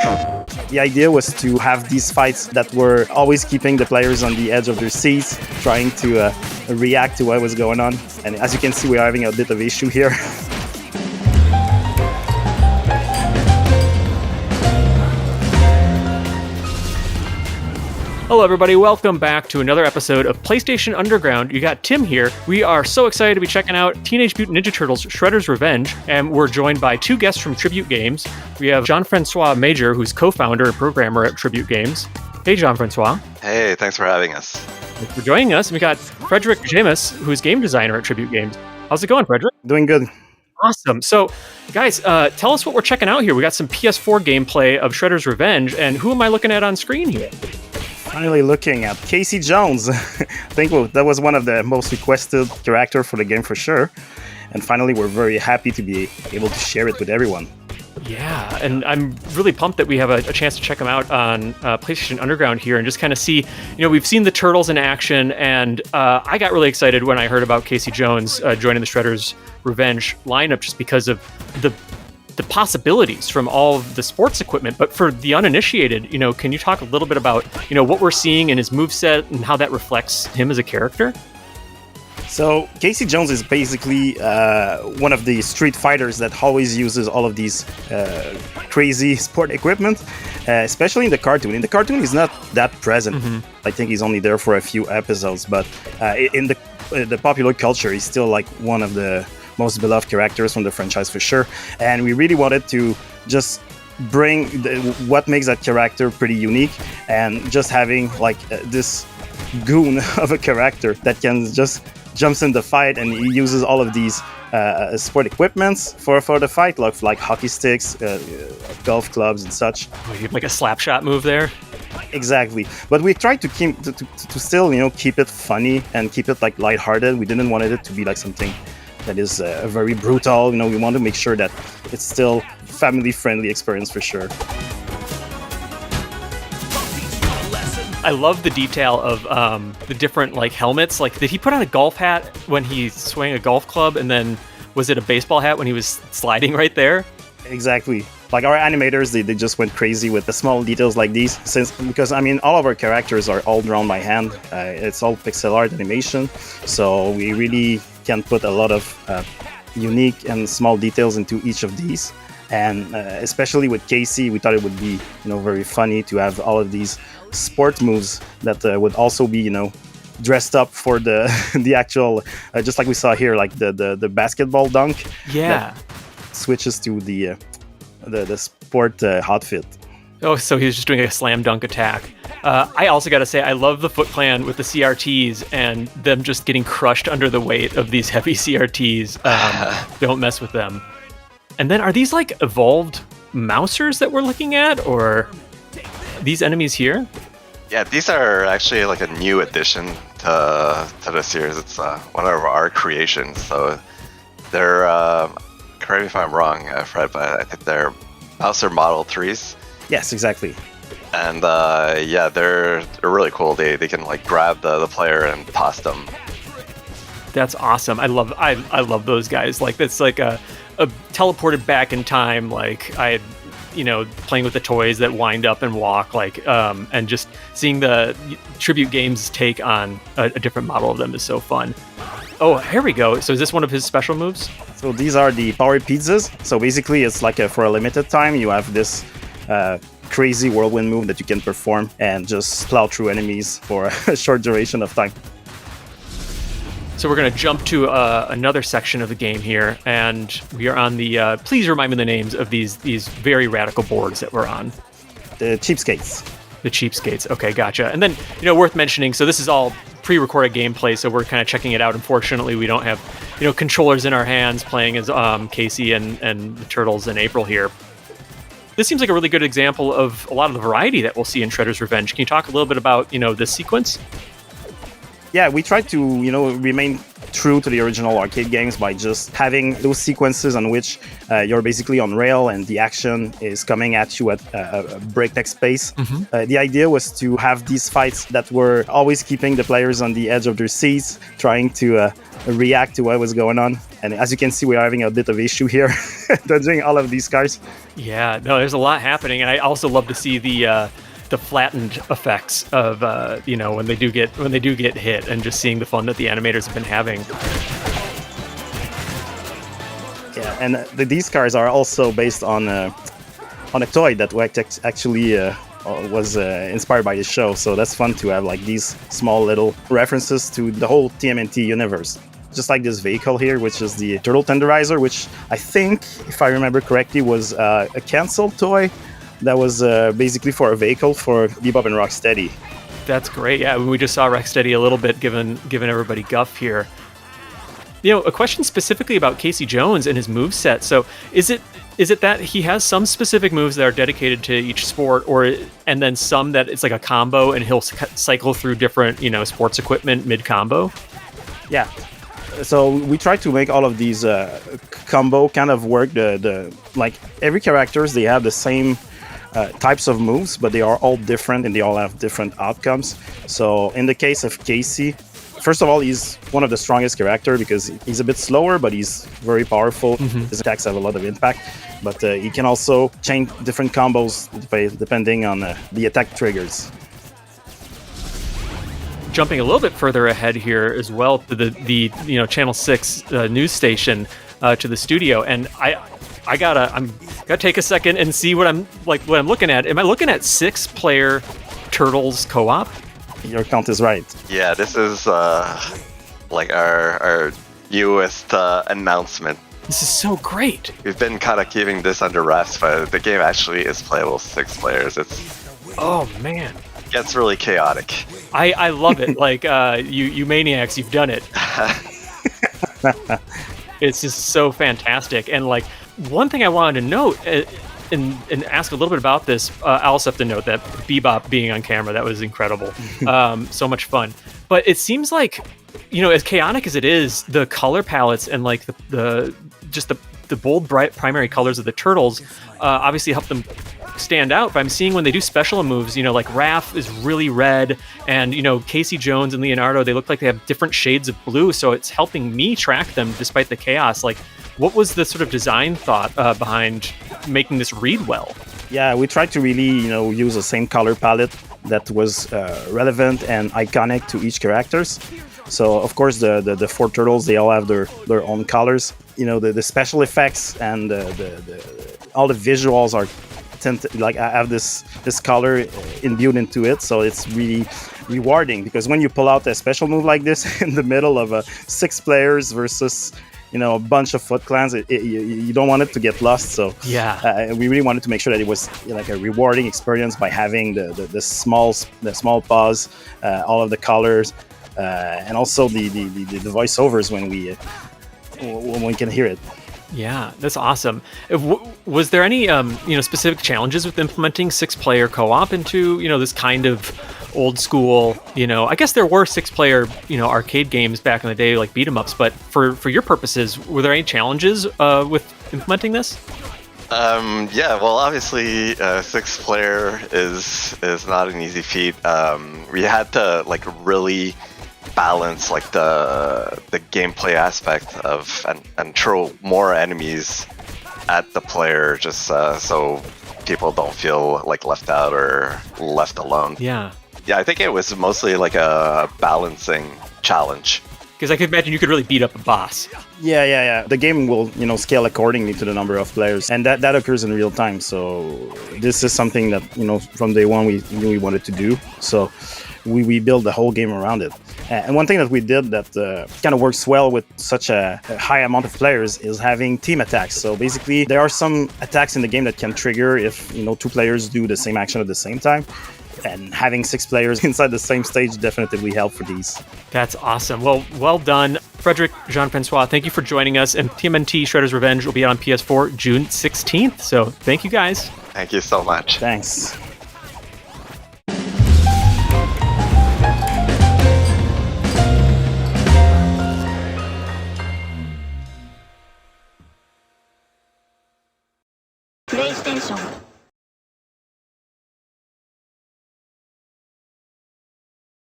The idea was to have these fights that were always keeping the players on the edge of their seats, trying to react to what was going on. And as you can see, we're having a bit of issue here. Hello everybody, welcome back to another episode of PlayStation Underground. You got Tim here. We are so excited to be checking out Teenage Mutant Ninja Turtles Shredder's Revenge, and we're joined by two guests from Tribute Games. We have Jean-Francois Major, who's co-founder and programmer at Tribute Games. Hey Jean-Francois. Hey, thanks for having us. Thanks for joining us. We got Frederick James, who's game designer at Tribute Games. How's it going, Frederick? Doing good. Awesome. So, guys, tell us what we're checking out here. We got some PS4 gameplay of Shredder's Revenge, and who am I looking at on screen here? Finally looking at Casey Jones. I think that was one of the most requested characters for the game for sure. And finally, we're very happy to be able to share it with everyone. Yeah, and I'm really pumped that we have a chance to check them out on PlayStation Underground here and just kind of see, we've seen the Turtles in action, and I got really excited when I heard about Casey Jones joining the Shredder's Revenge lineup just because of the possibilities from all of the sports equipment. But for the uninitiated, can you talk a little bit about, what we're seeing in his moveset and how that reflects him as a character? So Casey Jones is basically one of the street fighters that always uses all of these crazy sport equipment, especially in the cartoon. In the cartoon, he's not that present. Mm-hmm. I think he's only there for a few episodes, but in the popular culture, he's still like one of the most beloved characters from the franchise for sure. And we really wanted to just bring what makes that character pretty unique, and just having like this goon of a character that can just jumps in the fight, and he uses all of these sport equipments for the fight, like hockey sticks, golf clubs and such. Like a slap shot move there. Exactly, but we tried to keep to still keep it funny and keep it like lighthearted. We didn't want it to be like something that is very brutal. We want to make sure that it's still family-friendly experience for sure. I love the detail of the different helmets. Did he put on a golf hat when he swung a golf club, and then was it a baseball hat when he was sliding right there? Exactly. Like our animators, they just went crazy with the small details like these, because all of our characters are all drawn by hand. It's all pixel art animation, so we really can put a lot of unique and small details into each of these. And especially with Casey, we thought it would be very funny to have all of these sport moves that would also be dressed up for the actual, just like we saw here, like the basketball dunk. Yeah, that switches to the sport outfit. Oh, so he was just doing a slam dunk attack. I also got to say, I love the Foot Clan with the CRTs and them just getting crushed under the weight of these heavy CRTs. Don't mess with them. And then are these evolved mousers that we're looking at, or these enemies here? Yeah, these are actually a new addition to the series. It's one of our creations. So they're, correct me if I'm wrong, Fred, but I think they're Mouser Model 3s. Yes, exactly. And they're really cool. They can grab the player and toss them. That's awesome. I love those guys. That's a teleported back in time. I playing with the toys that wind up and walk, and just seeing the Tribute Games take on a different model of them is so fun. Oh, here we go. So is this one of his special moves? So these are the power pizzas. So basically it's for a limited time, you have this crazy whirlwind move that you can perform and just plow through enemies for a short duration of time. So we're going to jump to another section of the game here, and we are on the, please remind me the names of these very radical boards that we're on. The Cheapskates. The Cheapskates, okay, gotcha. And then, worth mentioning, so this is all pre-recorded gameplay, so we're kind of checking it out. Unfortunately, we don't have, controllers in our hands playing as Casey and the Turtles and April here. This seems like a really good example of a lot of the variety that we'll see in Shredder's Revenge. Can you talk a little bit about, this sequence? Yeah, we tried to, remain true to the original arcade games by just having those sequences on which you're basically on rail and the action is coming at you at a breakneck pace. Mm-hmm. The idea was to have these fights that were always keeping the players on the edge of their seats, trying to react to what was going on. And as you can see, we are having a bit of issue here dodging all of these cars. Yeah, no, there's a lot happening, and I also love to see the flattened effects of when they do get hit, and just seeing the fun that the animators have been having. Yeah, and these cars are also based on a toy that actually was inspired by the show. So that's fun to have like these small little references to the whole TMNT universe. Just like this vehicle here, which is the Turtle Tenderizer, which I think, if I remember correctly, was a canceled toy that was basically for a vehicle for Bebop and Rocksteady. That's great. Yeah, we just saw Rocksteady a little bit, giving everybody guff here. A question specifically about Casey Jones and his moveset. So is it that he has some specific moves that are dedicated to each sport, and then some that it's like a combo and he'll cycle through different, sports equipment mid-combo? Yeah. So we try to make all of these combo kind of work. Like every characters, they have the same types of moves, but they are all different and they all have different outcomes. So in the case of Casey, first of all, he's one of the strongest character because he's a bit slower, but he's very powerful. Mm-hmm. His attacks have a lot of impact, but he can also change different combos depending on the attack triggers. Jumping a little bit further ahead here as well to the Channel 6 news station to the studio, and I gotta take a second and see what I'm looking at. Am I looking at 6-player Turtles co-op? Your count is right. Yeah, this is like our newest announcement. This is so great. We've been kind of keeping this under wraps, but the game actually is playable 6 players. Oh man, it gets really chaotic. I love it. Like you maniacs, you've done it. It's just so fantastic. And like one thing I wanted to note. And ask a little bit about this. I also have to note that Bebop being on camera, that was incredible. So much fun. But it seems like, as chaotic as it is, the color palettes and like the bold, bright primary colors of the turtles obviously help them stand out. But I'm seeing when they do special moves, like Raph is really red, and Casey Jones and Leonardo, they look like they have different shades of blue. So it's helping me track them despite the chaos. Like, what was the sort of design thought behind making this read well? Yeah, we tried to really, use the same color palette that was relevant and iconic to each characters. So, of course, the 4 turtles, they all have their own colors. The special effects and all the visuals are have this color imbued into it. So it's really rewarding because when you pull out a special move like this in the middle of 6 players versus a bunch of Foot Clans, you don't want it to get lost. So yeah, we really wanted to make sure that it was like a rewarding experience by having the small paws, all of the colors, and also the voiceovers when we can hear it. Yeah, that's awesome. Was there any specific challenges with implementing 6-player co-op into this kind of old school? I guess there were 6-player arcade games back in the day, like beat 'em ups. But for your purposes, were there any challenges with implementing this? Yeah, well, obviously, 6-player is not an easy feat. We had to really balance the gameplay aspect of and throw more enemies at the player just so people don't feel left out or left alone. Yeah, I think it was mostly like a balancing challenge. Because I could imagine you could really beat up a boss. Yeah. The game will, scale accordingly to the number of players, and that occurs in real time. So this is something that, from day one we knew we wanted to do. So we built the whole game around it. And one thing that we did that kind of works well with such a high amount of players is having team attacks. So basically, there are some attacks in the game that can trigger if 2 players do the same action at the same time. And having 6 players inside the same stage definitely help for these. That's awesome. Well done. Frederic, Jean-Francois, thank you for joining us. And TMNT Shredder's Revenge will be out on PS4 June 16th. So thank you guys. Thank you so much. Thanks. PlayStation